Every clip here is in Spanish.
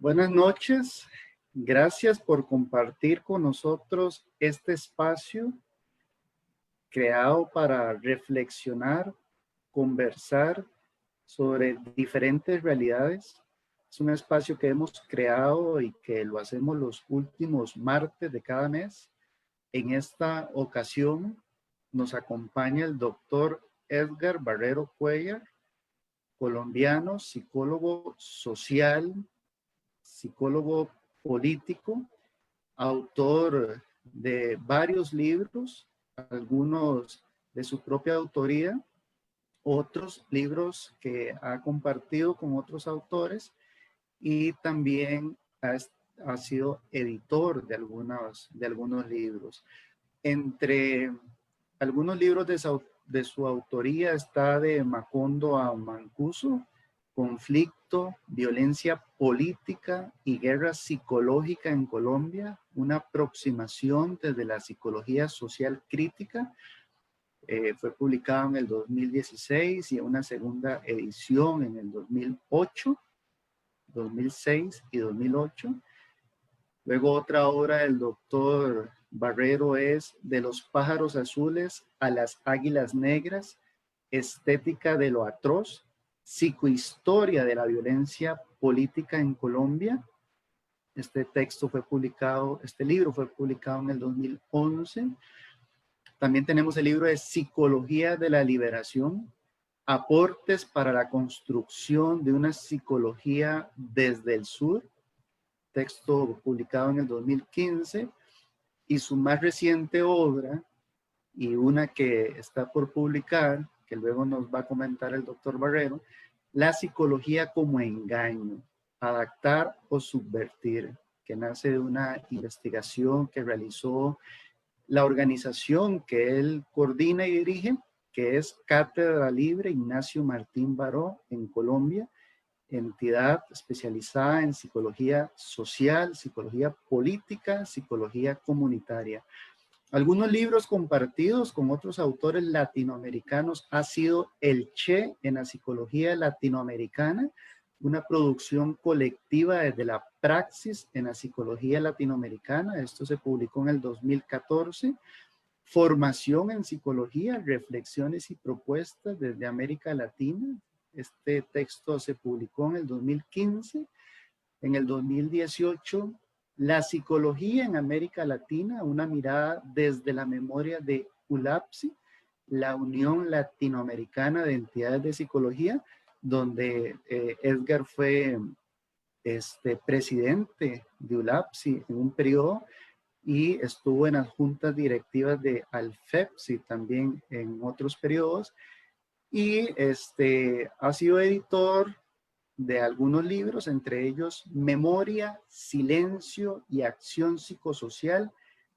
Buenas noches. Gracias por compartir con nosotros este espacio creado para reflexionar, conversar sobre diferentes realidades. Es un espacio que hemos creado y que lo hacemos los últimos martes de cada mes. En esta ocasión nos acompaña el doctor Edgar Barrero Cuellar, colombiano, psicólogo social, psicólogo político, autor de varios libros, algunos de su propia autoría, otros libros que ha compartido con otros autores y también ha sido editor de algunos libros. Entre algunos libros de su autoría está de Macondo a Mancuso, Conflicto, Violencia Política y Guerra Psicológica en Colombia, una aproximación desde la psicología social crítica. Fue publicado en el 2016 y una segunda edición en el 2008, 2006 y 2008. Luego otra obra del doctor Barrero es De los pájaros azules a las águilas negras, estética de lo atroz, psicohistoria de la violencia política en Colombia. Este libro fue publicado en el 2011. También tenemos el libro de Psicología de la Liberación, aportes para la construcción de una psicología desde el sur, texto publicado en el 2015, y su más reciente obra, y una que está por publicar, que luego nos va a comentar el doctor Barrero, La psicología como engaño, adaptar o subvertir, que nace de una investigación que realizó la organización que él coordina y dirige, que es Cátedra Libre Ignacio Martín Baró en Colombia, entidad especializada en psicología social, psicología política, psicología comunitaria. Algunos libros compartidos con otros autores latinoamericanos ha sido El Che en la psicología latinoamericana, una producción colectiva desde la praxis en la psicología latinoamericana. Esto se publicó en el 2014. Formación en psicología, reflexiones y propuestas desde América Latina. Este texto se publicó en el 2015. En el 2018, La psicología en América Latina, una mirada desde la memoria de ULAPSI, la Unión Latinoamericana de Entidades de Psicología, donde Edgar fue presidente de ULAPSI en un periodo y estuvo en las juntas directivas de ALFEPSI también en otros periodos, y ha sido editor de algunos libros, entre ellos Memoria, Silencio y Acción Psicosocial,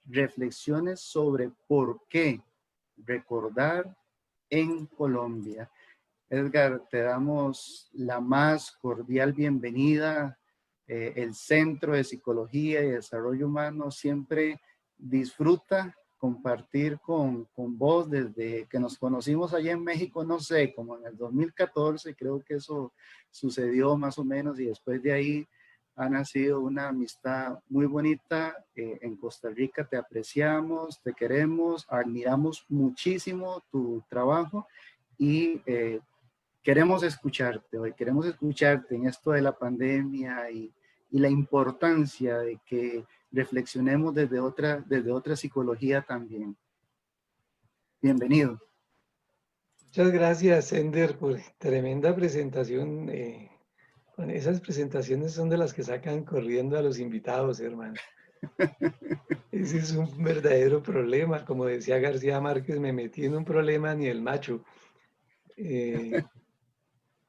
reflexiones sobre por qué recordar en Colombia. Edgar, te damos la más cordial bienvenida. El Centro de Psicología y Desarrollo Humano siempre disfruta compartir con vos desde que nos conocimos allá en México, no sé, como en el 2014, creo que eso sucedió más o menos, y después de ahí ha nacido una amistad muy bonita. En Costa Rica te apreciamos, te queremos, admiramos muchísimo tu trabajo y queremos escucharte hoy, queremos escucharte en esto de la pandemia y la importancia de que reflexionemos desde otra psicología también. Bienvenido. Muchas gracias, Ender, por tremenda presentación. Con esas presentaciones son de las que sacan corriendo a los invitados, hermano. Ese es un verdadero problema. Como decía García Márquez, me metí en un problema ni el macho.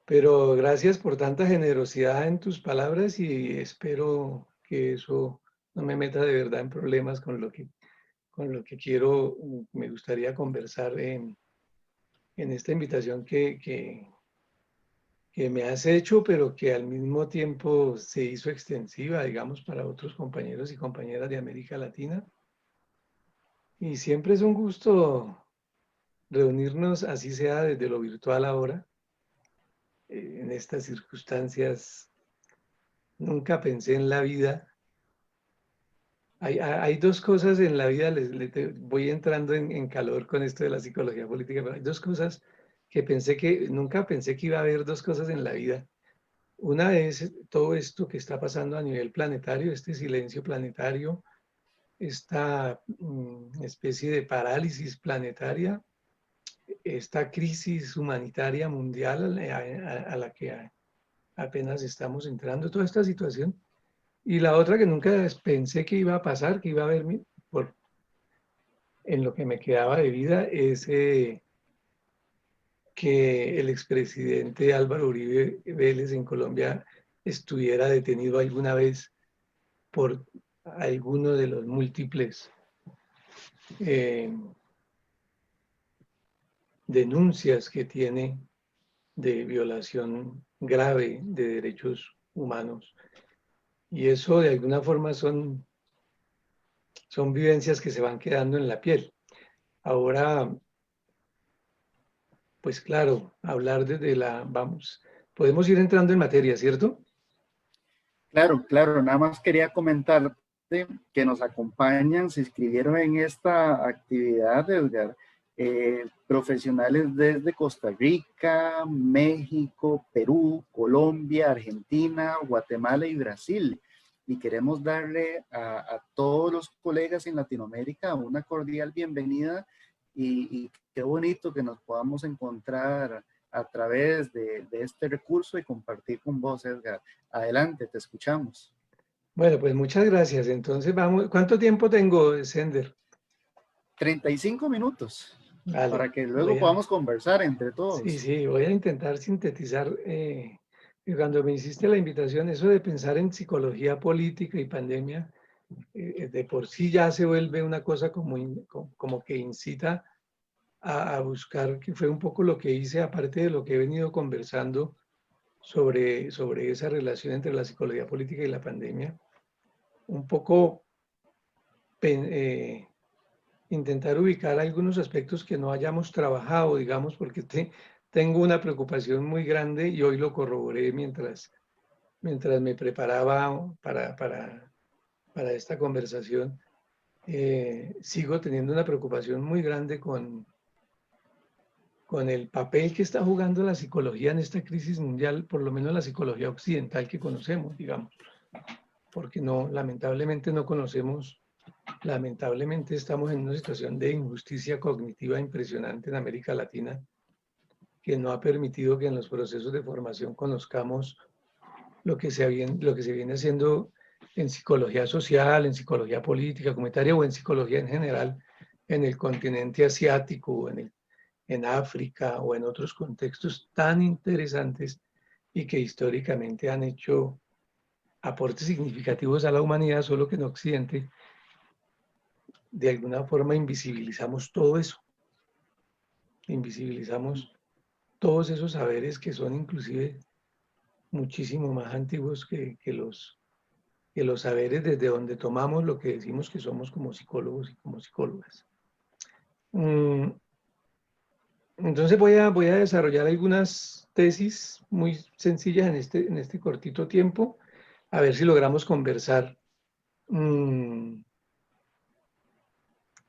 Pero gracias por tanta generosidad en tus palabras y espero que eso no me meta de verdad en problemas con lo que quiero, me gustaría conversar en esta invitación que me has hecho, pero que al mismo tiempo se hizo extensiva, digamos, para otros compañeros y compañeras de América Latina. Y siempre es un gusto reunirnos, así sea desde lo virtual ahora, en estas circunstancias nunca pensé en la vida. Hay dos cosas en la vida, voy entrando en calor con esto de la psicología política, pero hay dos cosas que nunca pensé que iba a haber dos cosas en la vida. Una es todo esto que está pasando a nivel planetario, este silencio planetario, esta especie de parálisis planetaria, esta crisis humanitaria mundial a la que apenas estamos entrando, toda esta situación. Y la otra que nunca pensé que iba a pasar, que iba a haber en lo que me quedaba de vida, es que el expresidente Álvaro Uribe Vélez en Colombia estuviera detenido alguna vez por alguno de los múltiples eh, denuncias que tiene de violación grave de derechos humanos. Y eso de alguna forma son vivencias que se van quedando en la piel. Ahora, pues claro, hablar podemos ir entrando en materia, ¿cierto? Claro, claro, nada más quería comentarte que nos acompañan, se inscribieron en esta actividad, Edgar, profesionales desde Costa Rica, México, Perú, Colombia, Argentina, Guatemala y Brasil. Y queremos darle a todos los colegas en Latinoamérica una cordial bienvenida y qué bonito que nos podamos encontrar a través de este recurso y compartir con vos, Edgar. Adelante, te escuchamos. Bueno, pues muchas gracias. Entonces vamos, ¿cuánto tiempo tengo, Sender? 35 minutos para Vale, que luego podamos conversar entre sí, todos. sí, voy a intentar sintetizar. Y cuando me hiciste la invitación, eso de pensar en psicología política y pandemia, de por sí ya se vuelve una cosa como que incita a buscar, que fue un poco lo que hice, aparte de lo que he venido conversando sobre esa relación entre la psicología política y la pandemia, un poco eh, intentar ubicar algunos aspectos que no hayamos trabajado, digamos, porque tengo una preocupación muy grande y hoy lo corroboré mientras me preparaba para esta conversación. Sigo teniendo una preocupación muy grande con el papel que está jugando la psicología en esta crisis mundial, por lo menos la psicología occidental que conocemos, digamos, porque no, lamentablemente no conocemos. Lamentablemente estamos en una situación de injusticia cognitiva impresionante en América Latina, que no ha permitido que en los procesos de formación conozcamos lo que se viene haciendo en psicología social, en psicología política, comunitaria o en psicología en general en el continente asiático, en África o en otros contextos tan interesantes y que históricamente han hecho aportes significativos a la humanidad, solo que en Occidente de alguna forma invisibilizamos todo eso, invisibilizamos todos esos saberes que son inclusive muchísimo más antiguos que los saberes desde donde tomamos lo que decimos que somos como psicólogos y como psicólogas. Entonces voy a desarrollar algunas tesis muy sencillas en este cortito tiempo, a ver si logramos conversar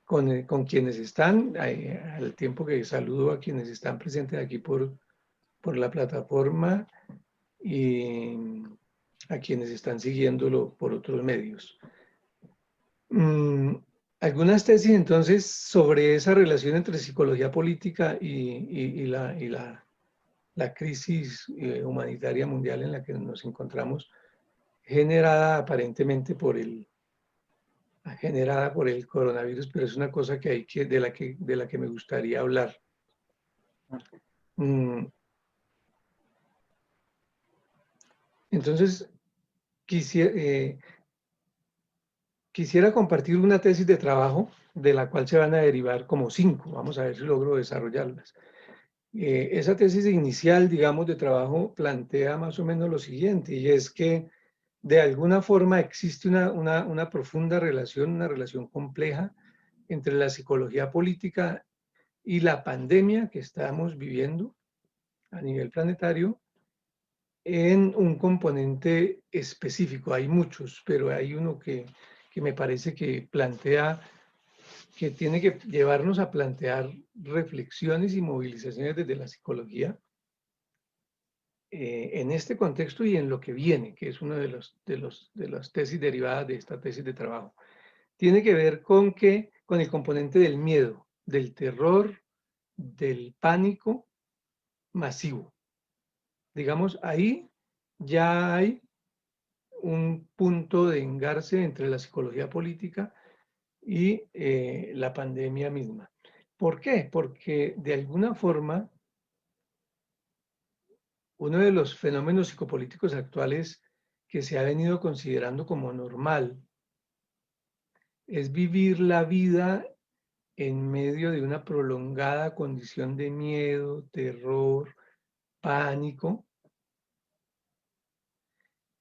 con quienes están, al tiempo que saludo a quienes están presentes aquí por la plataforma y a quienes están siguiéndolo por otros medios. Algunas tesis entonces sobre esa relación entre psicología política y la crisis humanitaria mundial en la que nos encontramos, generada aparentemente generada por el coronavirus, pero es una cosa de la que me gustaría hablar. Entonces, quisiera, quisiera compartir una tesis de trabajo de la cual se van a derivar como 5. Vamos a ver si logro desarrollarlas. Esa tesis inicial, digamos, de trabajo plantea más o menos lo siguiente, y es que de alguna forma existe una profunda relación, una relación compleja entre la psicología política y la pandemia que estamos viviendo a nivel planetario, en un componente específico. Hay muchos, pero hay uno que me parece que plantea, que tiene que llevarnos a plantear reflexiones y movilizaciones desde la psicología en este contexto y en lo que viene, que es una de las tesis derivadas de esta tesis de trabajo. Tiene que ver con el componente del miedo, del terror, del pánico masivo. Digamos, ahí ya hay un punto de engarce entre la psicología política y la pandemia misma. ¿Por qué? Porque de alguna forma uno de los fenómenos psicopolíticos actuales que se ha venido considerando como normal es vivir la vida en medio de una prolongada condición de miedo, terror, pánico,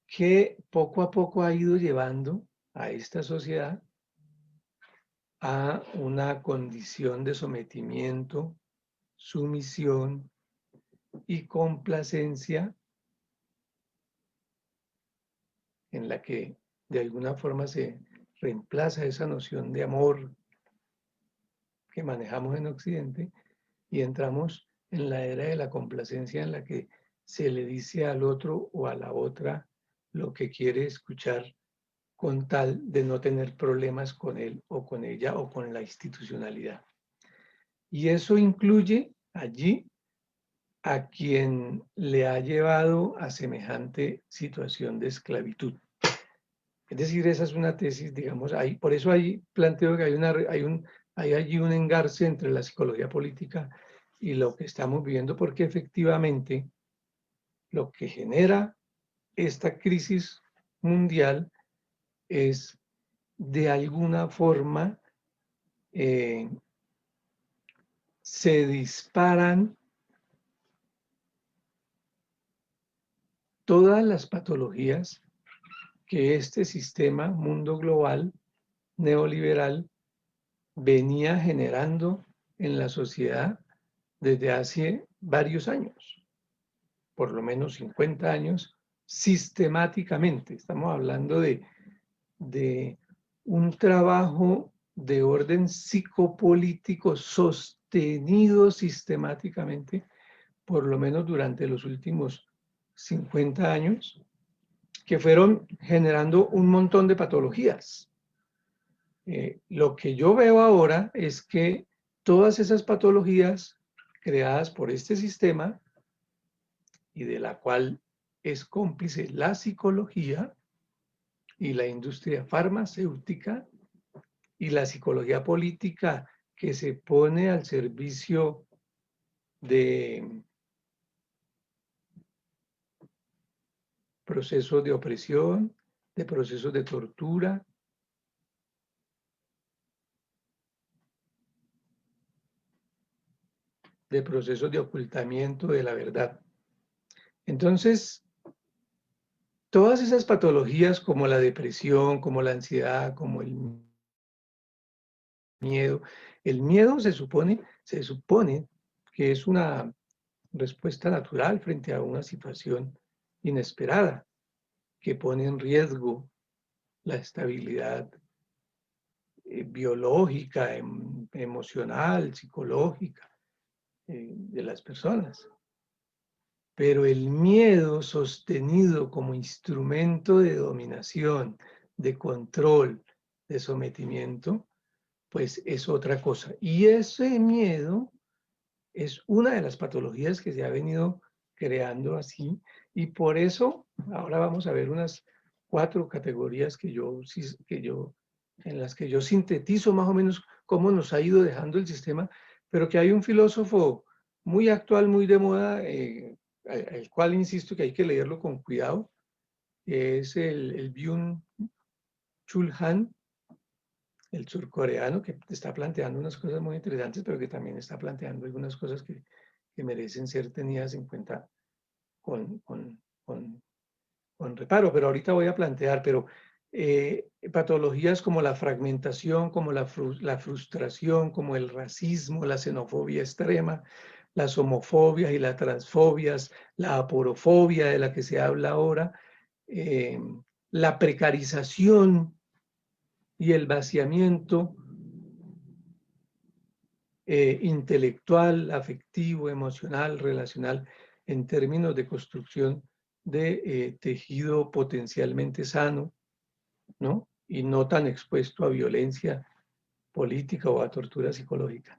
que poco a poco ha ido llevando a esta sociedad a una condición de sometimiento, sumisión y complacencia en la que de alguna forma se reemplaza esa noción de amor que manejamos en Occidente y entramos en la era de la complacencia en la que se le dice al otro o a la otra lo que quiere escuchar con tal de no tener problemas con él o con ella o con la institucionalidad. Y eso incluye allí a quien le ha llevado a semejante situación de esclavitud. Es decir, esa es una tesis, digamos, ahí, por eso ahí planteo que hay allí un engarce entre la psicología política y lo que estamos viviendo, porque efectivamente lo que genera esta crisis mundial es de alguna forma se disparan todas las patologías que este sistema mundo global neoliberal venía generando en la sociedad desde hace varios años, por lo menos 50 años, sistemáticamente. Estamos hablando de un trabajo de orden psicopolítico sostenido sistemáticamente, por lo menos durante los últimos 50 años, que fueron generando un montón de patologías. Lo que yo veo ahora es que todas esas patologías creadas por este sistema y de la cual es cómplice la psicología y la industria farmacéutica y la psicología política que se pone al servicio de procesos de opresión, de procesos de tortura, de procesos de ocultamiento de la verdad. Entonces, todas esas patologías como la depresión, como la ansiedad, como el miedo se supone que es una respuesta natural frente a una situación inesperada que pone en riesgo la estabilidad biológica, emocional, psicológica de las personas. Pero el miedo sostenido como instrumento de dominación, de control, de sometimiento, pues es otra cosa. Y ese miedo es una de las patologías que se ha venido creando así. Y por eso ahora vamos a ver unas 4 categorías en las que yo sintetizo más o menos cómo nos ha ido dejando el sistema, pero que hay un filósofo muy actual, muy de moda, el cual insisto que hay que leerlo con cuidado, que es el Byung-Chul Han, el surcoreano, que está planteando unas cosas muy interesantes, pero que también está planteando algunas cosas que merecen ser tenidas en cuenta con, con, con, con reparo. Pero ahorita voy a plantear, pero patologías como la fragmentación, como la frustración, como el racismo, la xenofobia extrema, las homofobias y las transfobias, la aporofobia de la que se habla ahora, la precarización y el vaciamiento intelectual, afectivo, emocional, relacional, en términos de construcción de tejido potencialmente sano, ¿no? Y no tan expuesto a violencia política o a tortura psicológica.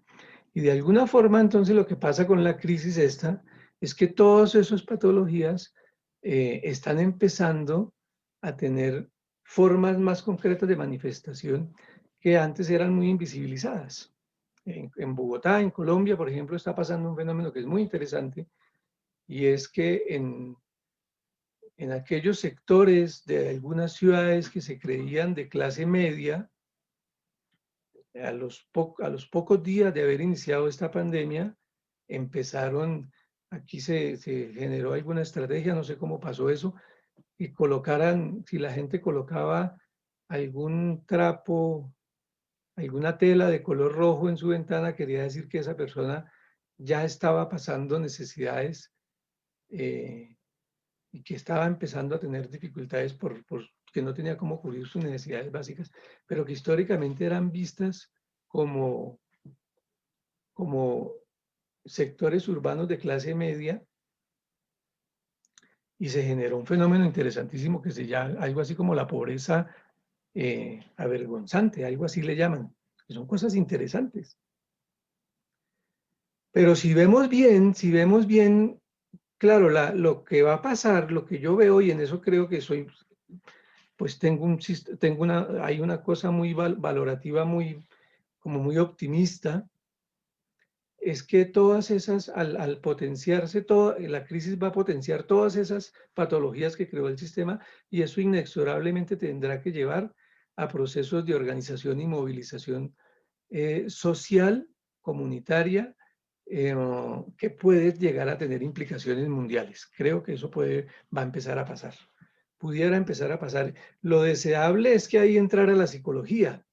Y de alguna forma, entonces, lo que pasa con la crisis esta es que todas esas patologías están empezando a tener formas más concretas de manifestación que antes eran muy invisibilizadas. En Bogotá, en Colombia, por ejemplo, está pasando un fenómeno que es muy interesante, y es que en aquellos sectores de algunas ciudades que se creían de clase media, a los pocos días de haber iniciado esta pandemia, empezaron, aquí se generó alguna estrategia, no sé cómo pasó eso, y colocaran, si la gente colocaba algún trapo, alguna tela de color rojo en su ventana, quería decir que esa persona ya estaba pasando necesidades y que estaba empezando a tener dificultades porque no tenía cómo cubrir sus necesidades básicas, pero que históricamente eran vistas como, como sectores urbanos de clase media, y se generó un fenómeno interesantísimo que se llama algo así como la pobreza avergonzante, algo así le llaman, que son cosas interesantes. Pero si vemos bien, claro, lo que va a pasar, lo que yo veo, y en eso creo que soy, pues hay una cosa muy valorativa, como muy optimista, es que todas esas, al potenciarse, la crisis va a potenciar todas esas patologías que creó el sistema, y eso inexorablemente tendrá que llevar a procesos de organización y movilización social, comunitaria, que puede llegar a tener implicaciones mundiales. Creo que eso va a empezar a pasar. Pudiera empezar a pasar. Lo deseable es que ahí entrara la psicología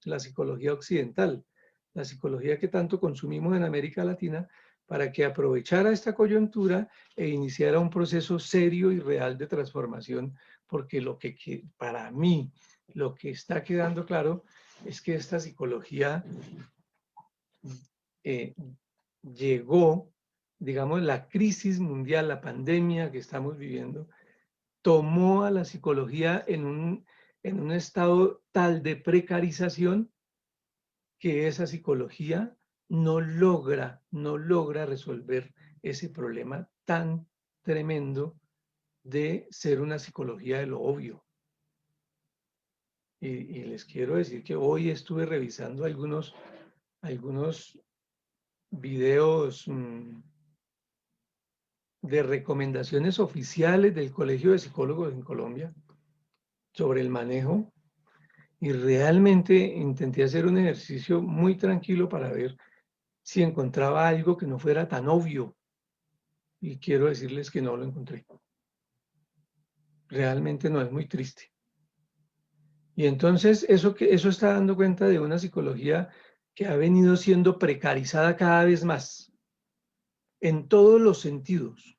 occidental, la psicología que tanto consumimos en América Latina, para que aprovechara esta coyuntura e iniciara un proceso serio y real de transformación, porque para mí lo que está quedando claro es que esta psicología llegó, digamos, la crisis mundial, la pandemia que estamos viviendo, tomó a la psicología en un estado tal de precarización que esa psicología no logra resolver ese problema tan tremendo de ser una psicología de lo obvio. Y les quiero decir que hoy estuve revisando algunos videos de recomendaciones oficiales del Colegio de Psicólogos en Colombia sobre el manejo, y realmente intenté hacer un ejercicio muy tranquilo para ver si encontraba algo que no fuera tan obvio, y quiero decirles que no lo encontré. Realmente no, es muy triste. Y entonces eso está dando cuenta de una psicología que ha venido siendo precarizada cada vez más, en todos los sentidos.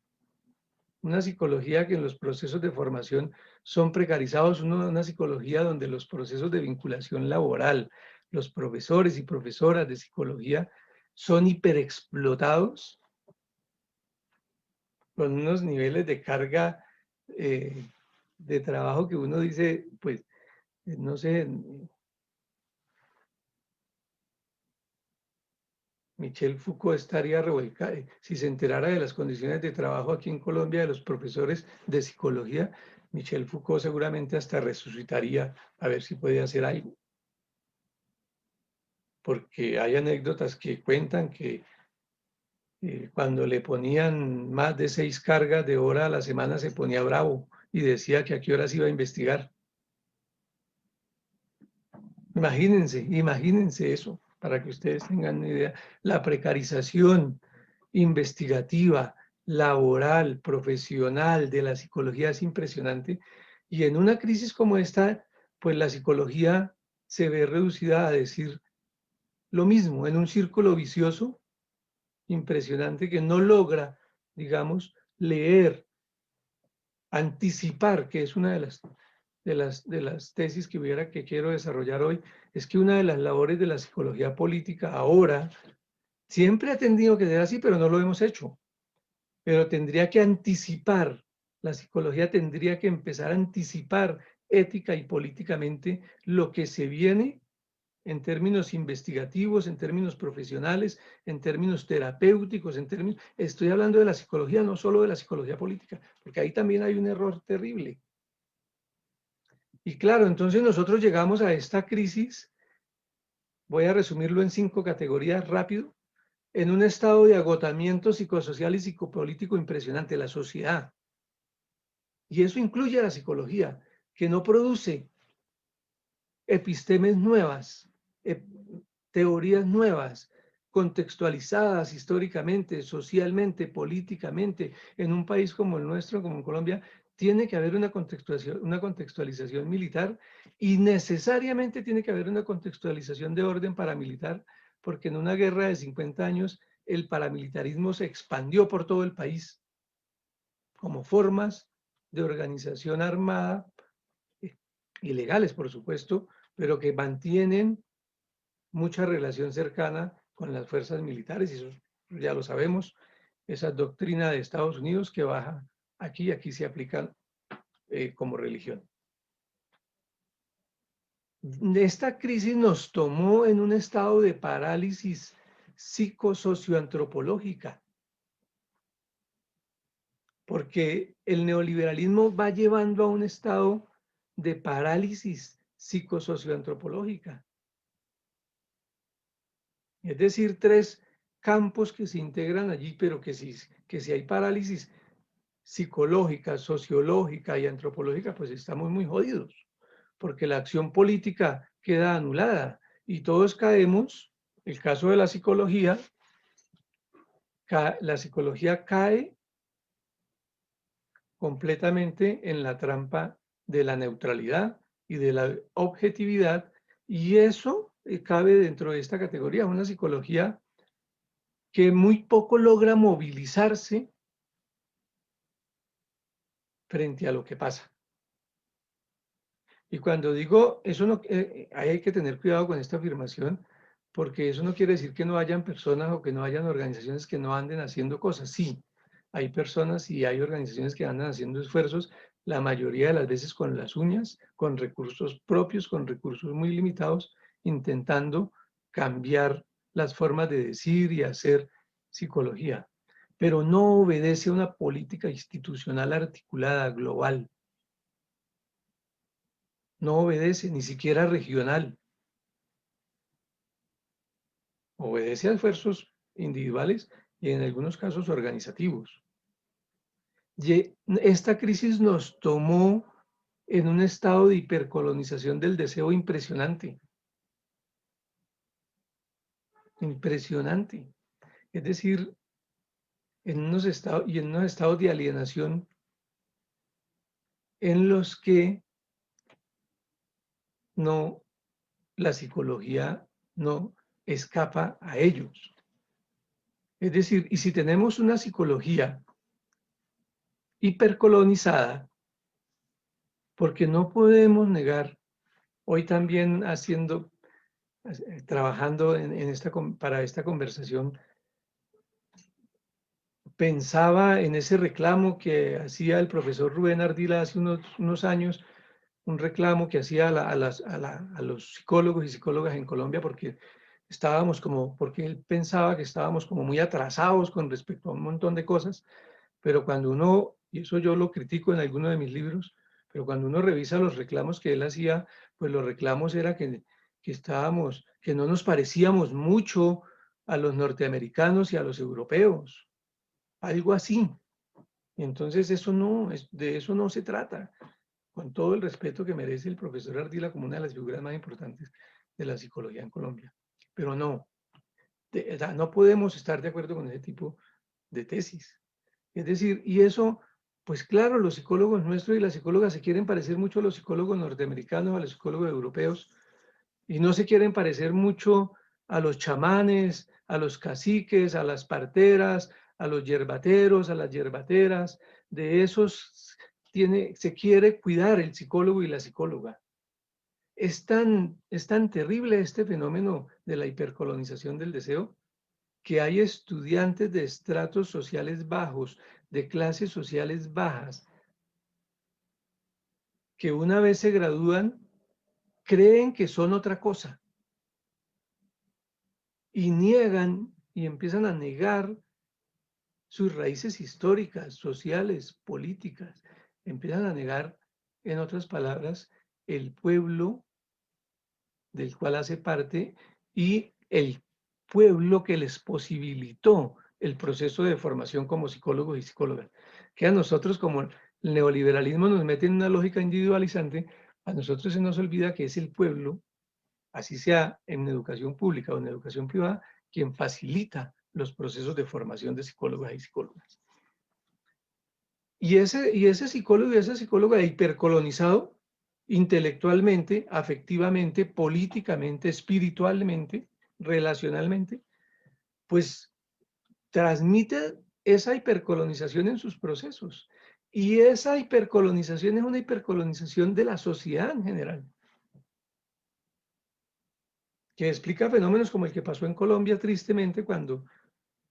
Una psicología que en los procesos de formación son precarizados, una psicología donde los procesos de vinculación laboral, los profesores y profesoras de psicología son hiperexplotados, con unos niveles de carga de trabajo que uno dice, pues, no sé, Michel Foucault estaría revolcado. Si se enterara de las condiciones de trabajo aquí en Colombia de los profesores de psicología, Michel Foucault seguramente hasta resucitaría a ver si puede hacer algo. Porque hay anécdotas que cuentan que cuando le ponían más de 6 cargas de hora a la semana se ponía bravo y decía que a qué horas iba a investigar. Imagínense eso, para que ustedes tengan una idea. La precarización investigativa, laboral, profesional de la psicología es impresionante. Y en una crisis como esta, pues la psicología se ve reducida a decir lo mismo, en un círculo vicioso impresionante que no logra, digamos, leer, anticipar, que es una de las tesis que quiero desarrollar hoy, es que una de las labores de la psicología política ahora siempre ha tenido que ser así, pero no lo hemos hecho. Pero tendría que anticipar, la psicología tendría que empezar a anticipar ética y políticamente lo que se viene en términos investigativos, en términos profesionales, en términos terapéuticos, estoy hablando de la psicología, no solo de la psicología política, porque ahí también hay un error terrible. Y claro, entonces nosotros llegamos a esta crisis, voy a resumirlo en 5 categorías rápido, en un estado de agotamiento psicosocial y psicopolítico impresionante, la sociedad. Y eso incluye a la psicología, que no produce epistemes nuevas, teorías nuevas, contextualizadas históricamente, socialmente, políticamente. En un país como el nuestro, como en Colombia, tiene que haber una contextualización militar y necesariamente tiene que haber una contextualización de orden paramilitar, porque en una guerra de 50 años el paramilitarismo se expandió por todo el país como formas de organización armada, ilegales por supuesto, pero que mantienen mucha relación cercana con las fuerzas militares, y eso ya lo sabemos, esa doctrina de Estados Unidos que baja aquí, aquí se aplica como religión. Esta crisis nos tomó en un estado de parálisis psicosocioantropológica, porque el neoliberalismo va llevando a un estado de parálisis psicosocioantropológica. Es decir, 3 campos que se integran allí, pero que si hay parálisis psicológica, sociológica y antropológica, pues estamos muy jodidos, porque la acción política queda anulada y todos caemos, el caso de la psicología cae completamente en la trampa de la neutralidad y de la objetividad, y eso cabe dentro de esta categoría, una psicología que muy poco logra movilizarse frente a lo que pasa. Y cuando digo eso, no, hay que tener cuidado con esta afirmación, porque eso no quiere decir que no hayan personas o que no hayan organizaciones que no anden haciendo cosas. Sí, hay personas y hay organizaciones que andan haciendo esfuerzos, la mayoría de las veces con las uñas, con recursos propios, con recursos muy limitados, intentando cambiar las formas de decir y hacer psicología, pero no obedece a una política institucional articulada, global. No obedece, ni siquiera regional. Obedece a esfuerzos individuales y en algunos casos organizativos. Y esta crisis nos tomó en un estado de hipercolonización del deseo impresionante. Impresionante. Es decir, en unos estados de alienación en los que no, la psicología no escapa a ellos. Es decir, y si tenemos una psicología hipercolonizada, porque no podemos negar, hoy también trabajando para esta conversación, pensaba en ese reclamo que hacía el profesor Rubén Ardila hace unos años, un reclamo que hacía a los psicólogos y psicólogas en Colombia, porque porque él pensaba que estábamos como muy atrasados con respecto a un montón de cosas, pero cuando uno, y eso yo lo critico en alguno de mis libros, pero cuando uno revisa los reclamos que él hacía, pues los reclamos era que no nos parecíamos mucho a los norteamericanos y a los europeos, algo así. Y entonces de eso no se trata, con todo el respeto que merece el profesor Ardila como una de las figuras más importantes de la psicología en Colombia. Pero no podemos estar de acuerdo con ese tipo de tesis. Es decir, y eso, pues claro, los psicólogos nuestros y las psicólogas se quieren parecer mucho a los psicólogos norteamericanos, a los psicólogos europeos, y no se quieren parecer mucho a los chamanes, a los caciques, a las parteras, a los yerbateros, a las yerbateras. De esos se quiere cuidar el psicólogo y la psicóloga. Es tan terrible este fenómeno de la hipercolonización del deseo que hay estudiantes de estratos sociales bajos, de clases sociales bajas, que una vez se gradúan, creen que son otra cosa y niegan y empiezan a negar sus raíces históricas, sociales, políticas. Empiezan a negar, en otras palabras, el pueblo del cual hace parte y el pueblo que les posibilitó el proceso de formación como psicólogos y psicólogas. Que a nosotros, como el neoliberalismo nos mete en una lógica individualizante, a nosotros se nos olvida que es el pueblo, así sea en educación pública o en educación privada, quien facilita los procesos de formación de psicólogas y psicólogas. Y ese psicólogo y esa psicóloga hipercolonizado intelectualmente, afectivamente, políticamente, espiritualmente, relacionalmente, pues transmite esa hipercolonización en sus procesos. Y esa hipercolonización es una hipercolonización de la sociedad en general, que explica fenómenos como el que pasó en Colombia tristemente cuando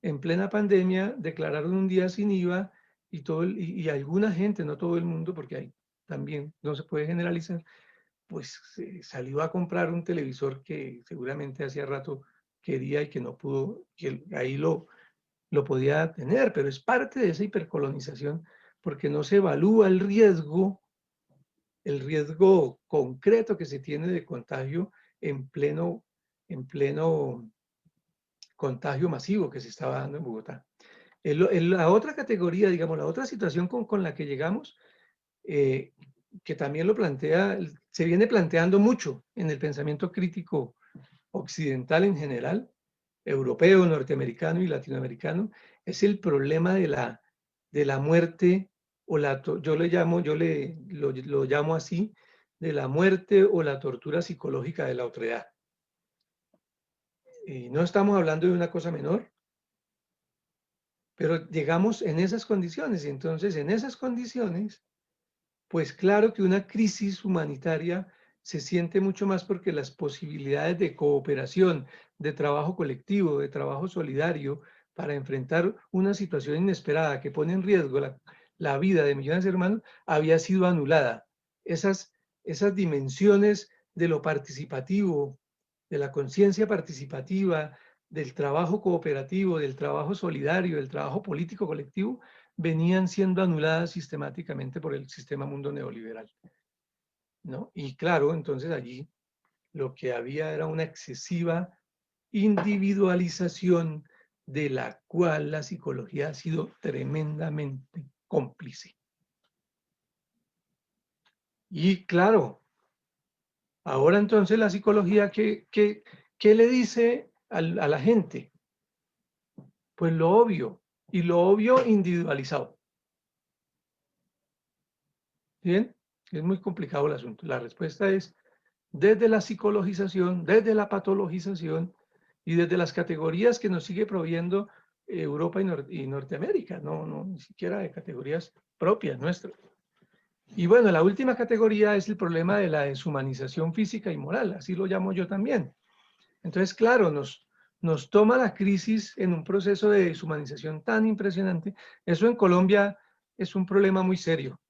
en plena pandemia declararon un día sin IVA y alguna gente, no todo el mundo, porque hay también, no se puede generalizar, pues salió a comprar un televisor que seguramente hacía rato quería y que no pudo, que ahí lo podía tener, pero es parte de esa hipercolonización porque no se evalúa el riesgo concreto que se tiene de contagio en pleno contagio masivo que se estaba dando en Bogotá. La otra categoría, digamos, la otra situación con la que llegamos, que también lo plantea, se viene planteando mucho en el pensamiento crítico occidental en general, europeo, norteamericano y latinoamericano, es el problema de la muerte, o yo lo llamo así, de la muerte o la tortura psicológica de la otredad. Y no estamos hablando de una cosa menor, pero llegamos en esas condiciones, y entonces en esas condiciones, pues claro que una crisis humanitaria se siente mucho más porque las posibilidades de cooperación, de trabajo colectivo, de trabajo solidario, para enfrentar una situación inesperada que pone en riesgo la vida de millones de hermanos, había sido anulada. Esas dimensiones de lo participativo, de la conciencia participativa, del trabajo cooperativo, del trabajo solidario, del trabajo político colectivo, venían siendo anuladas sistemáticamente por el sistema mundo neoliberal, ¿no? Y claro, entonces allí lo que había era una excesiva individualización de la cual la psicología ha sido tremendamente cómplice. Y claro, ahora entonces la psicología, ¿qué le dice a la gente? Pues lo obvio, y lo obvio individualizado. ¿Bien? Es muy complicado el asunto. La respuesta es desde la psicologización, desde la patologización y desde las categorías que nos sigue proveyendo Europa y Norteamérica, no, ni siquiera de categorías propias nuestras. Y bueno, la última categoría es el problema de la deshumanización física y moral, así lo llamo yo también. Entonces, claro, nos toma la crisis en un proceso de deshumanización tan impresionante. Eso en Colombia es un problema muy serio,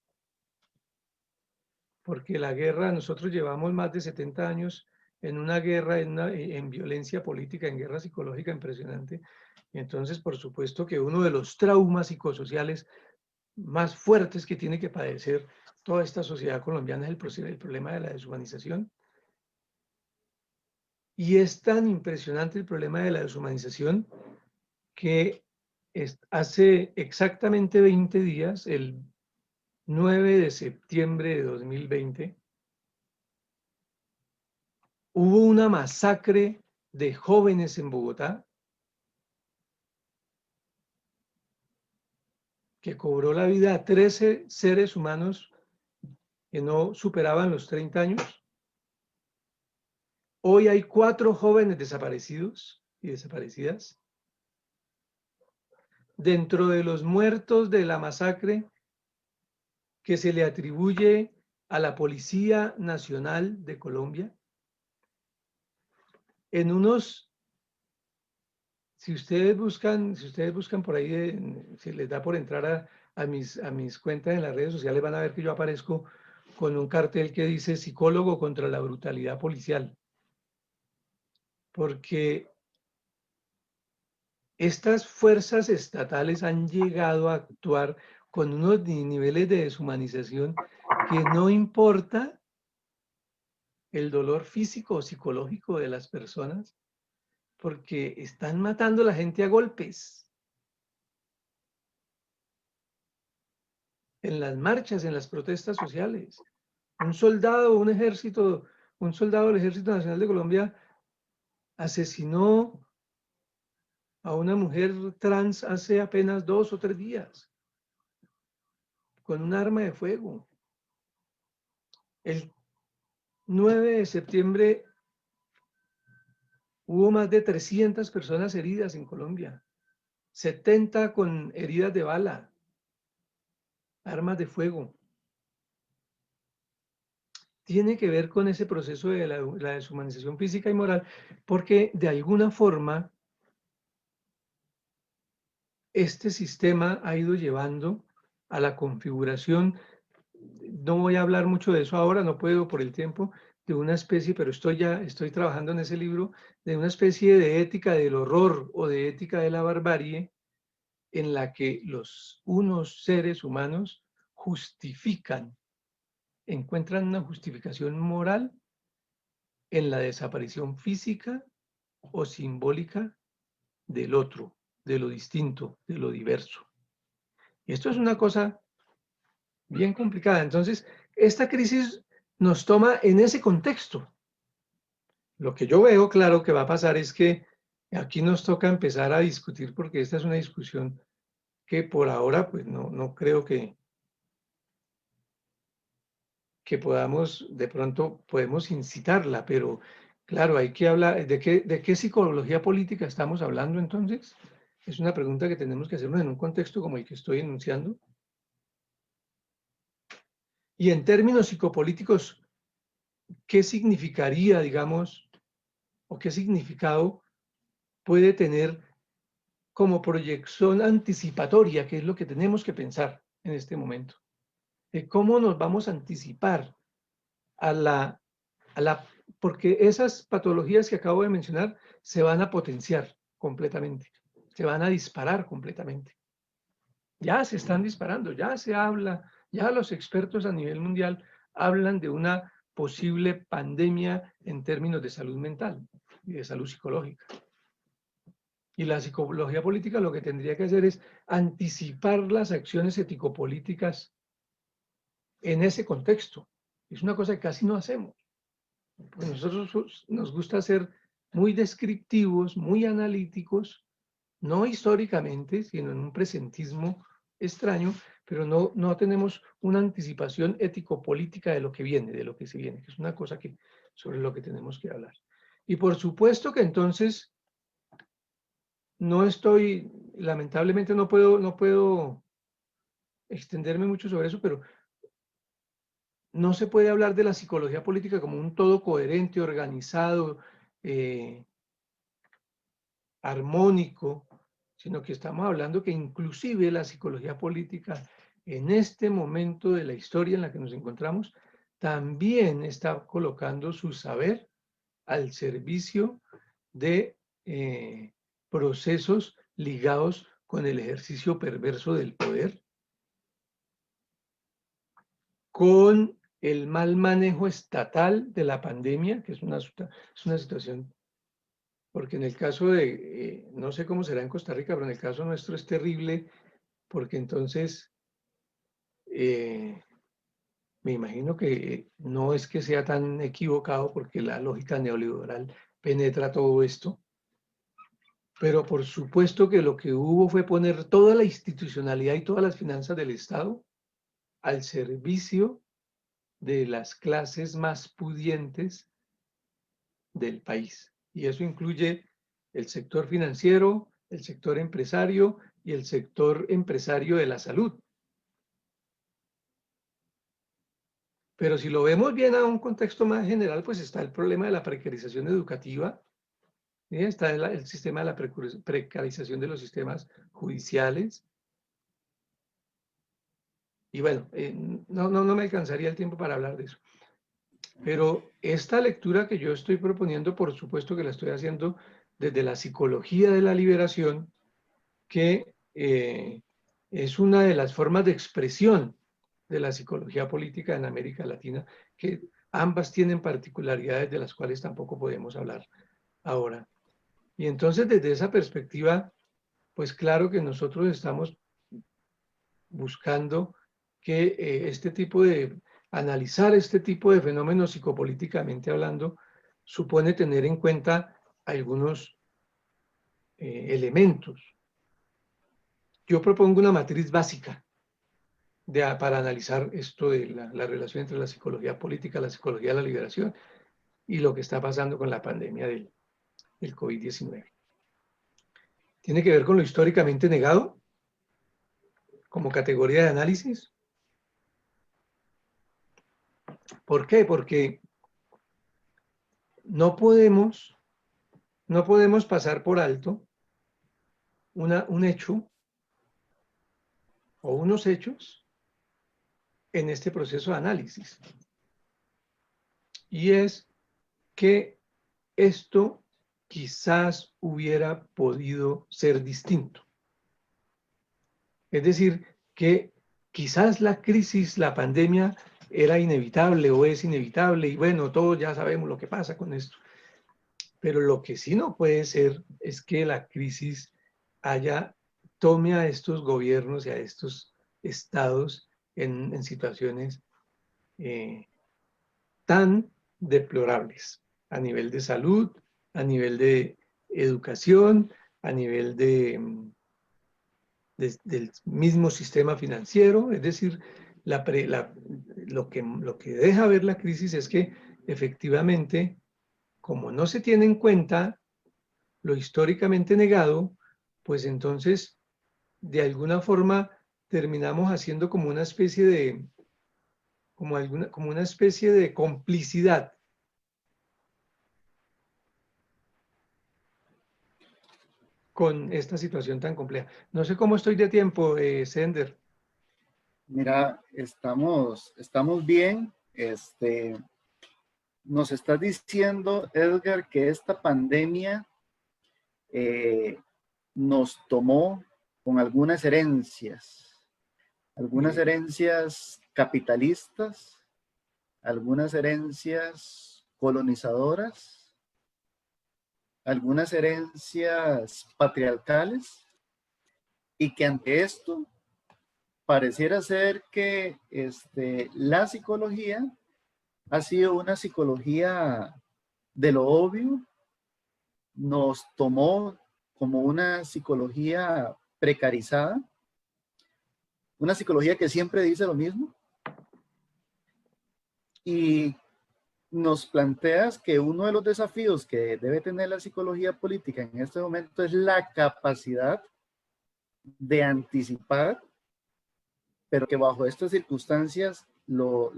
porque la guerra, nosotros llevamos más de 70 años en una guerra, en violencia política, en guerra psicológica impresionante. Y entonces, por supuesto que uno de los traumas psicosociales más fuertes que tiene que padecer toda esta sociedad colombiana es el problema de la deshumanización. Y es tan impresionante el problema de la deshumanización que hace exactamente 20 días, el 9 de septiembre de 2020, hubo una masacre de jóvenes en Bogotá que cobró la vida a 13 seres humanos que no superaban los 30 años. Hoy hay 4 jóvenes desaparecidos y desaparecidas. Dentro de los muertos de la masacre que se le atribuye a la Policía Nacional de Colombia, en unos, si ustedes buscan por ahí, si les da por entrar a mis cuentas en las redes sociales, van a ver que yo aparezco con un cartel que dice psicólogo contra la brutalidad policial. Porque estas fuerzas estatales han llegado a actuar con unos niveles de deshumanización que no importa el dolor físico o psicológico de las personas, porque están matando a la gente a golpes. En las marchas, en las protestas sociales. Un soldado del Ejército Nacional de Colombia asesinó a una mujer trans hace apenas 2 o 3 días con un arma de fuego. El 9 de septiembre hubo más de 300 personas heridas en Colombia, 70 con heridas de bala, armas de fuego. Tiene que ver con ese proceso de la deshumanización física y moral, porque de alguna forma este sistema ha ido llevando a la configuración, no voy a hablar mucho de eso ahora, no puedo por el tiempo, de una especie, pero estoy trabajando en ese libro, de una especie de ética del horror o de ética de la barbarie, en la que unos seres humanos encuentran una justificación moral en la desaparición física o simbólica del otro, de lo distinto, de lo diverso. Y esto es una cosa bien complicada. Entonces, esta crisis nos toma en ese contexto. Lo que yo veo claro que va a pasar es que aquí nos toca empezar a discutir, porque esta es una discusión que por ahora pues no creo que podamos, de pronto podemos incitarla, pero claro, hay que hablar, ¿de qué psicología política estamos hablando entonces? Es una pregunta que tenemos que hacernos en un contexto como el que estoy enunciando. Y en términos psicopolíticos, ¿qué significaría, digamos, o qué significado puede tener como proyección anticipatoria, que es lo que tenemos que pensar en este momento? De cómo nos vamos a anticipar a porque esas patologías que acabo de mencionar se van a potenciar completamente, se van a disparar completamente. Ya se están disparando, ya se habla, ya los expertos a nivel mundial hablan de una posible pandemia en términos de salud mental y de salud psicológica. Y la psicología política lo que tendría que hacer es anticipar las acciones ético-políticas en ese contexto. Es una cosa que casi no hacemos. Pues nosotros nos gusta ser muy descriptivos, muy analíticos, no históricamente, sino en un presentismo extraño, pero no tenemos una anticipación ético-política de lo que viene, de lo que se viene, que es una cosa sobre lo que tenemos que hablar. Y por supuesto que entonces lamentablemente no puedo extenderme mucho sobre eso, pero no se puede hablar de la psicología política como un todo coherente, organizado, armónico, sino que estamos hablando que inclusive la psicología política en este momento de la historia en la que nos encontramos también está colocando su saber al servicio de procesos ligados con el ejercicio perverso del poder, con el mal manejo estatal de la pandemia, que es una situación, porque en el caso de, no sé cómo será en Costa Rica, pero en el caso nuestro es terrible, porque entonces me imagino que no es que sea tan equivocado, porque la lógica neoliberal penetra todo esto, pero por supuesto que lo que hubo fue poner toda la institucionalidad y todas las finanzas del Estado al servicio de las clases más pudientes del país. Y eso incluye el sector financiero, el sector empresario y el sector empresario de la salud. Pero si lo vemos bien a un contexto más general, pues está el problema de la precarización educativa, ¿sí? Está el sistema de la precarización de los sistemas judiciales. Y bueno, no me alcanzaría el tiempo para hablar de eso. Pero esta lectura que yo estoy proponiendo, por supuesto que la estoy haciendo desde la psicología de la liberación, que es una de las formas de expresión de la psicología política en América Latina, que ambas tienen particularidades de las cuales tampoco podemos hablar ahora. Y entonces, desde esa perspectiva, pues claro que nosotros estamos buscando que analizar este tipo de fenómenos psicopolíticamente hablando, supone tener en cuenta algunos elementos. Yo propongo una matriz básica para analizar esto de la relación entre la psicología política, la psicología de la liberación y lo que está pasando con la pandemia del COVID-19. Tiene que ver con lo históricamente negado como categoría de análisis. ¿Por qué? Porque no podemos pasar por alto un hecho o unos hechos en este proceso de análisis. Y es que esto quizás hubiera podido ser distinto. Es decir, que quizás la crisis, la pandemia, era inevitable o es inevitable y bueno, todos ya sabemos lo que pasa con esto. Pero lo que sí no puede ser es que la crisis tome a estos gobiernos y a estos estados en situaciones tan deplorables a nivel de salud, a nivel de educación, a nivel del mismo sistema financiero. Es decir, lo que deja ver la crisis es que efectivamente, como no se tiene en cuenta lo históricamente negado, pues entonces de alguna forma terminamos haciendo como una especie de complicidad. Con esta situación tan compleja. No sé cómo estoy de tiempo, Sender. Mira, estamos bien. Nos estás diciendo, Edgar, que esta pandemia nos tomó con algunas herencias capitalistas, algunas herencias colonizadoras, algunas herencias patriarcales, y que ante esto pareciera ser que la psicología ha sido una psicología de lo obvio, nos tomó como una psicología precarizada, una psicología que siempre dice lo mismo, y nos planteas que uno de los desafíos que debe tener la psicología política en este momento es la capacidad de anticipar, pero que bajo estas circunstancias lo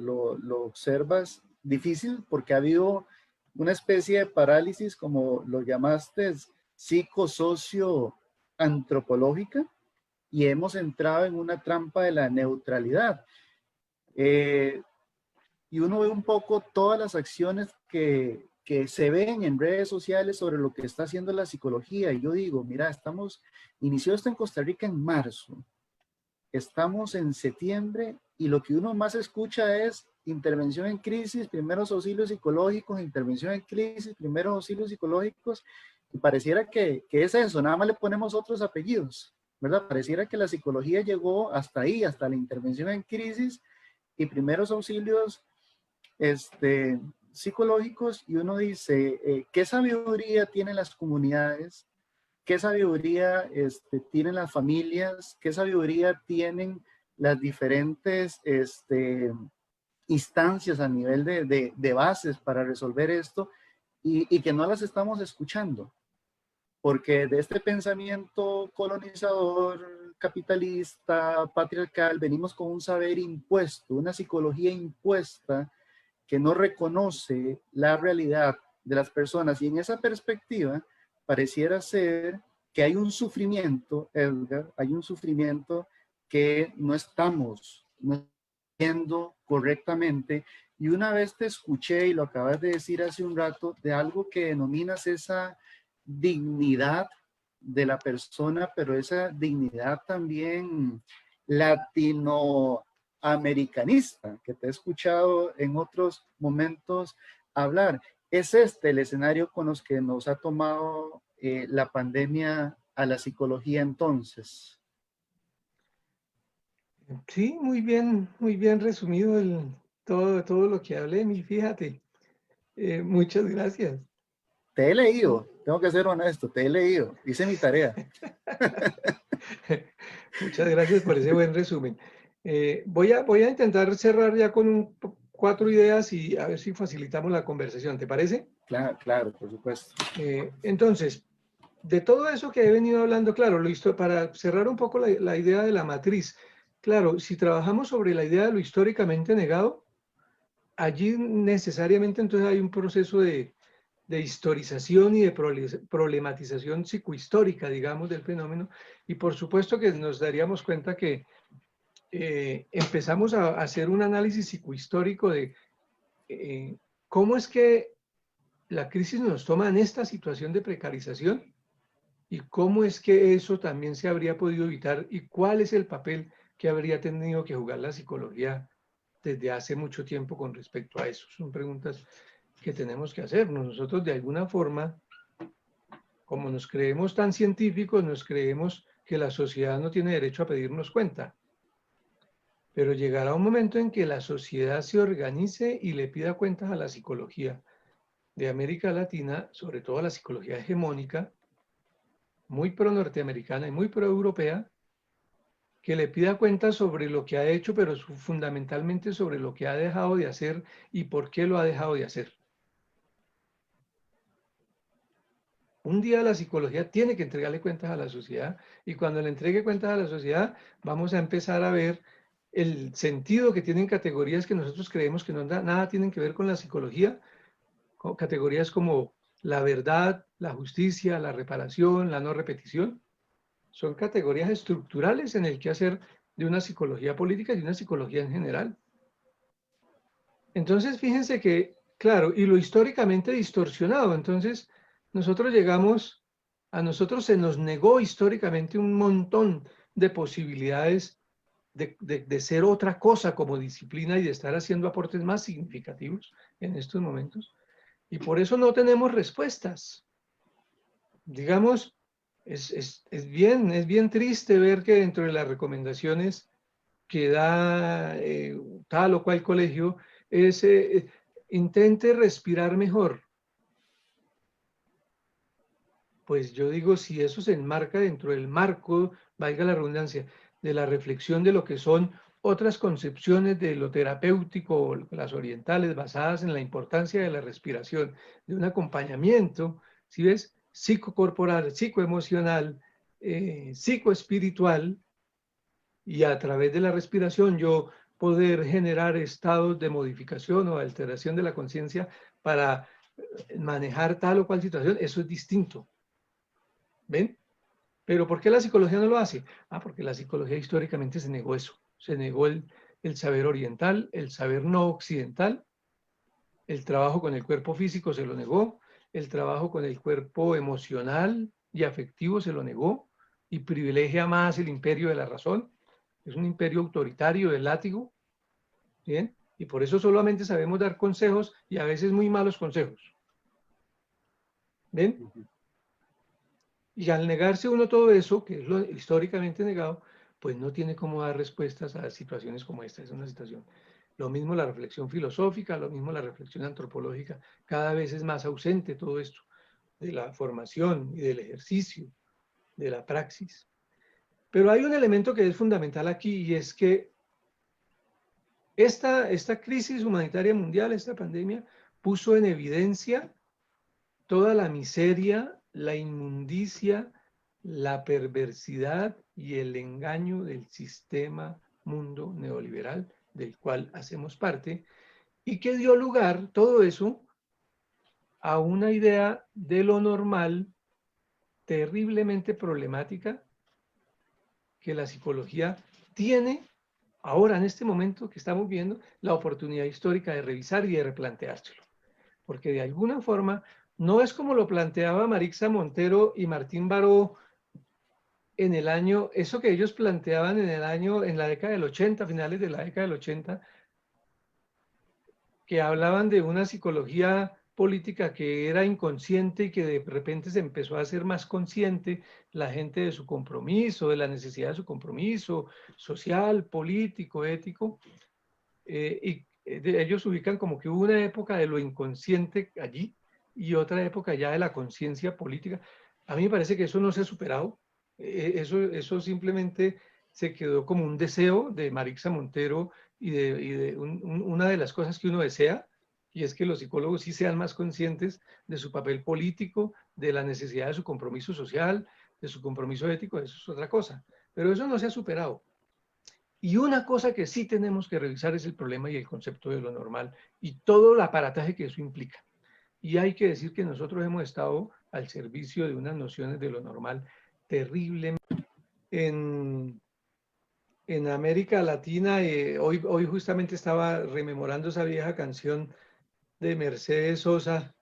observas difícil porque ha habido una especie de parálisis, como lo llamaste, psicosocio-antropológica, y hemos entrado en una trampa de la neutralidad. Y uno ve un poco todas las acciones que se ven en redes sociales sobre lo que está haciendo la psicología. Y yo digo, mira, inició esto en Costa Rica en marzo. Estamos en septiembre y lo que uno más escucha es intervención en crisis, primeros auxilios psicológicos, intervención en crisis, primeros auxilios psicológicos. Y pareciera que es eso, nada más le ponemos otros apellidos, ¿verdad? Pareciera que la psicología llegó hasta ahí, hasta la intervención en crisis y primeros auxilios psicológicos, y uno dice, ¿qué sabiduría tienen las comunidades? ¿Qué sabiduría tienen las familias? ¿Qué sabiduría tienen las diferentes instancias a nivel de bases para resolver esto? y que no las estamos escuchando, porque de este pensamiento colonizador, capitalista, patriarcal, venimos con un saber impuesto, una psicología impuesta que no reconoce la realidad de las personas. Y en esa perspectiva, pareciera ser que hay un sufrimiento, Edgar, hay un sufrimiento que no estamos viendo correctamente. Y una vez te escuché, y lo acabas de decir hace un rato, de algo que denominas esa dignidad de la persona, pero esa dignidad también latinoamericanista, que te he escuchado en otros momentos hablar. ¿Es este el escenario con los que nos ha tomado la pandemia a la psicología entonces? Sí, muy bien resumido todo lo que hablé, fíjate. Muchas gracias. Te he leído, tengo que ser honesto, te he leído, hice mi tarea. Muchas gracias por ese buen resumen. Voy a intentar cerrar ya con 4 ideas y a ver si facilitamos la conversación, ¿te parece? Claro, claro, por supuesto. Entonces, de todo eso que he venido hablando, claro, para cerrar un poco la idea de la matriz, claro, si trabajamos sobre la idea de lo históricamente negado, allí necesariamente entonces hay un proceso de historización y de problematización psicohistórica, digamos, del fenómeno, y por supuesto que nos daríamos cuenta que empezamos a hacer un análisis psicohistórico de cómo es que la crisis nos toma en esta situación de precarización y cómo es que eso también se habría podido evitar y cuál es el papel que habría tenido que jugar la psicología desde hace mucho tiempo con respecto a eso. Son preguntas que tenemos que hacernos. Nosotros de alguna forma, como nos creemos tan científicos, nos creemos que la sociedad no tiene derecho a pedirnos cuenta. Pero llegará un momento en que la sociedad se organice y le pida cuentas a la psicología de América Latina, sobre todo a la psicología hegemónica, muy pro-norteamericana y muy pro-europea, que le pida cuentas sobre lo que ha hecho, pero fundamentalmente sobre lo que ha dejado de hacer y por qué lo ha dejado de hacer. Un día la psicología tiene que entregarle cuentas a la sociedad y cuando le entregue cuentas a la sociedad vamos a empezar a ver el sentido que tienen categorías que nosotros creemos que nada tienen que ver con la psicología, categorías como la verdad, la justicia, la reparación, la no repetición. Son categorías estructurales en el quehacer de una psicología política y de una psicología en general. Entonces, fíjense que, claro, y lo históricamente distorsionado. Entonces, a nosotros se nos negó históricamente un montón de posibilidades de ser otra cosa como disciplina y de estar haciendo aportes más significativos en estos momentos. Y por eso no tenemos respuestas. Digamos, es bien triste ver que dentro de las recomendaciones que da tal o cual colegio es intente respirar mejor. Pues yo digo, si eso se enmarca dentro del marco, valga la redundancia, de la reflexión de lo que son otras concepciones de lo terapéutico, las orientales, basadas en la importancia de la respiración, de un acompañamiento, ¿sí ves? Psicocorporal, psicoemocional, psicoespiritual, y a través de la respiración yo poder generar estados de modificación o alteración de la conciencia para manejar tal o cual situación, eso es distinto. ¿Ven? Pero ¿por qué la psicología no lo hace? Porque la psicología históricamente se negó eso. Se negó el saber oriental, el saber no occidental, el trabajo con el cuerpo físico se lo negó, el trabajo con el cuerpo emocional y afectivo se lo negó y privilegia más el imperio de la razón. Es un imperio autoritario del látigo, ¿bien? Y por eso solamente sabemos dar consejos y a veces muy malos consejos. ¿Ven? Y al negarse uno todo eso, que es lo históricamente negado, pues no tiene cómo dar respuestas a situaciones como esta. Es una situación. Lo mismo la reflexión filosófica, lo mismo la reflexión antropológica. Cada vez es más ausente todo esto de la formación y del ejercicio, de la praxis. Pero hay un elemento que es fundamental aquí y es que esta crisis humanitaria mundial, esta pandemia, puso en evidencia toda la miseria, la inmundicia, la perversidad y el engaño del sistema mundo neoliberal del cual hacemos parte, y que dio lugar, todo eso, a una idea de lo normal terriblemente problemática que la psicología tiene ahora, en este momento que estamos viendo, la oportunidad histórica de revisar y de replanteárselo. Porque de alguna forma no es como lo planteaba Marixa Montero y Martín Baró en el año, eso que ellos planteaban en la década del 80, finales de la década del 80, que hablaban de una psicología política que era inconsciente y que de repente se empezó a hacer más consciente la gente de su compromiso, de la necesidad de su compromiso social, político, ético, ellos ubican como que hubo una época de lo inconsciente allí y otra época ya de la conciencia política. A mí me parece que eso no se ha superado, eso simplemente se quedó como un deseo de Marixa Montero y de una de las cosas que uno desea, y es que los psicólogos sí sean más conscientes de su papel político, de la necesidad de su compromiso social, de su compromiso ético, eso es otra cosa. Pero eso no se ha superado. Y una cosa que sí tenemos que revisar es el problema y el concepto de lo normal y todo el aparataje que eso implica. Y hay que decir que nosotros hemos estado al servicio de unas nociones de lo normal terriblemente. En América Latina, hoy justamente estaba rememorando esa vieja canción de Mercedes Sosa,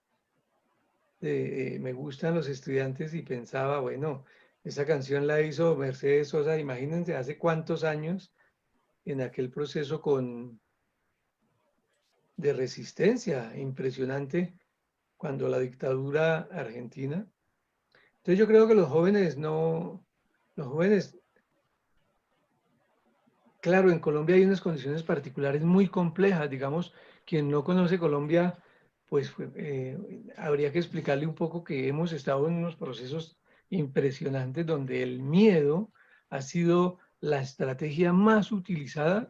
de Me gustan los estudiantes, y pensaba, bueno, esa canción la hizo Mercedes Sosa, imagínense, hace cuántos años, en aquel proceso de resistencia impresionante cuando la dictadura argentina. Entonces yo creo que los jóvenes, claro, en Colombia hay unas condiciones particulares muy complejas, digamos, quien no conoce Colombia, pues habría que explicarle un poco que hemos estado en unos procesos impresionantes donde el miedo ha sido la estrategia más utilizada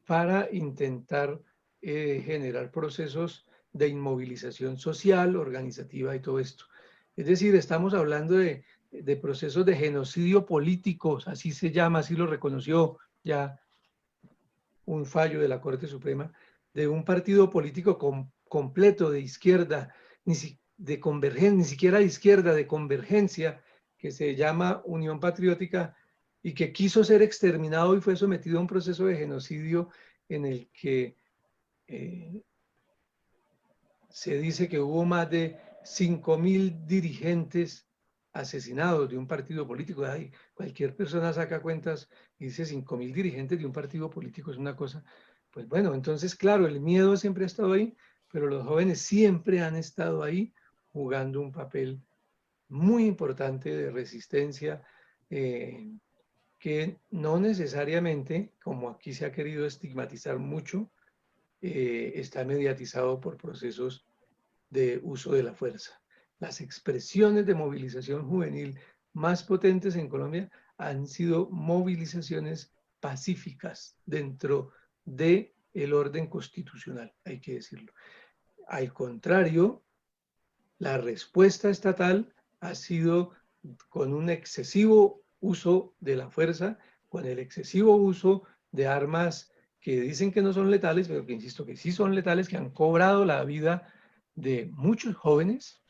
para intentar generar procesos de inmovilización social, organizativa y todo esto. Es decir, estamos hablando de procesos de genocidio político, así se llama, así lo reconoció ya un fallo de la Corte Suprema, de un partido político completo de izquierda, de convergencia, ni siquiera de izquierda, de convergencia, que se llama Unión Patriótica, y que quiso ser exterminado y fue sometido a un proceso de genocidio en el que se dice que hubo más de 5.000 dirigentes asesinados de un partido político. Ay, cualquier persona saca cuentas y dice 5.000 dirigentes de un partido político, es una cosa. Pues bueno, entonces claro, el miedo siempre ha estado ahí, pero los jóvenes siempre han estado ahí jugando un papel muy importante de resistencia, que no necesariamente, como aquí se ha querido estigmatizar mucho, está mediatizado por procesos de uso de la fuerza. Las expresiones de movilización juvenil más potentes en Colombia han sido movilizaciones pacíficas dentro del orden constitucional, hay que decirlo. Al contrario, la respuesta estatal ha sido con un excesivo uso de la fuerza, con el excesivo uso de armas que dicen que no son letales, pero que insisto que sí son letales, que han cobrado la vida de muchos jóvenes,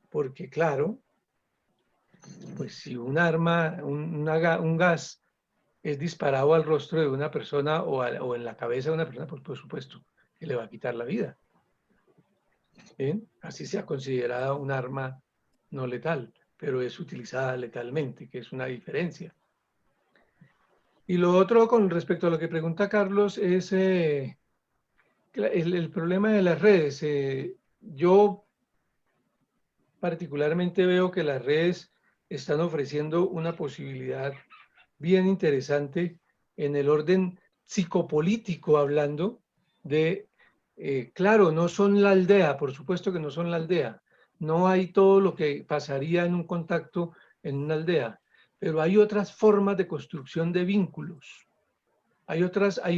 porque claro, pues si un arma, un gas es disparado al rostro de una persona o en la cabeza de una persona, pues por supuesto que le va a quitar la vida. ¿Bien? Así sea considerada un arma no letal, pero es utilizada letalmente, que es una diferencia. Y lo otro con respecto a lo que pregunta Carlos es el problema de las redes. Yo particularmente veo que las redes están ofreciendo una posibilidad bien interesante en el orden psicopolítico, hablando de, claro, no son la aldea, por supuesto que no son la aldea, no hay todo lo que pasaría en un contacto en una aldea, pero hay otras formas de construcción de vínculos, hay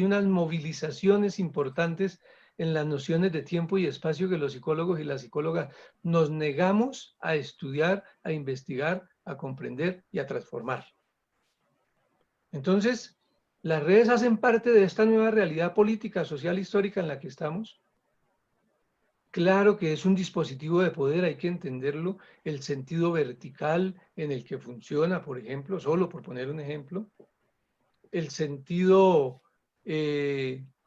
unas movilizaciones importantes en las nociones de tiempo y espacio que los psicólogos y las psicólogas nos negamos a estudiar, a investigar, a comprender y a transformar. Entonces, las redes hacen parte de esta nueva realidad política, social, histórica en la que estamos. Claro que es un dispositivo de poder, hay que entenderlo, el sentido vertical en el que funciona, por ejemplo, solo por poner un ejemplo, el sentido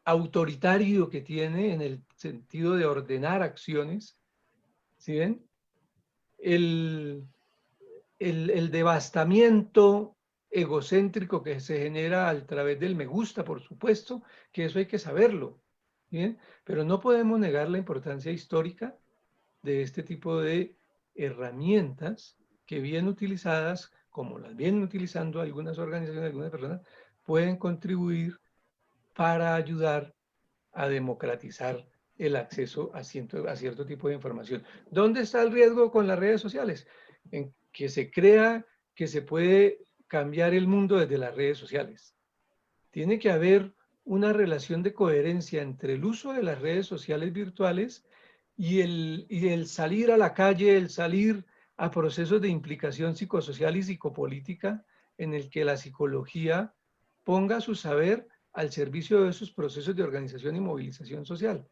autoritario que tiene en el sentido de ordenar acciones, ¿sí ven? El devastamiento egocéntrico que se genera a través del me gusta, por supuesto, que eso hay que saberlo, ¿bien? Pero no podemos negar la importancia histórica de este tipo de herramientas que bien utilizadas, como las vienen utilizando algunas organizaciones, algunas personas, pueden contribuir para ayudar a democratizar el acceso a cierto tipo de información. ¿Dónde está el riesgo con las redes sociales? En que se crea que se puede cambiar el mundo desde las redes sociales. Tiene que haber una relación de coherencia entre el uso de las redes sociales virtuales y el salir a la calle, el salir a procesos de implicación psicosocial y psicopolítica en el que la psicología ponga su saber al servicio de esos procesos de organización y movilización social.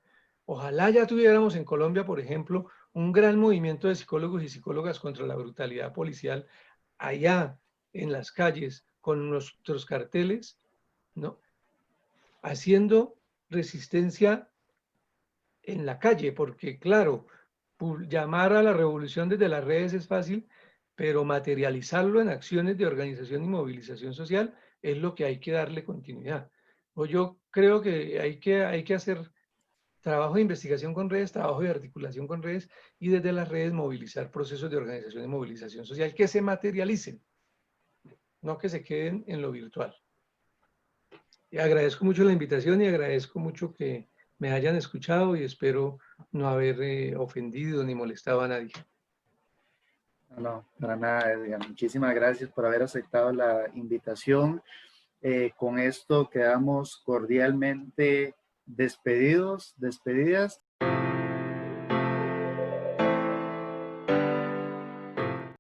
Ojalá ya tuviéramos en Colombia, por ejemplo, un gran movimiento de psicólogos y psicólogas contra la brutalidad policial allá en las calles con nuestros carteles, ¿no? Haciendo resistencia en la calle, porque claro, llamar a la revolución desde las redes es fácil, pero materializarlo en acciones de organización y movilización social es lo que hay que darle continuidad. O yo creo que hay que hacer trabajo de investigación con redes, trabajo de articulación con redes y desde las redes movilizar procesos de organización y movilización social que se materialicen, no que se queden en lo virtual. Y agradezco mucho la invitación y agradezco mucho que me hayan escuchado y espero no haber ofendido ni molestado a nadie. No, para nada, Edgar. Muchísimas gracias por haber aceptado la invitación. Con esto quedamos cordialmente despedidas.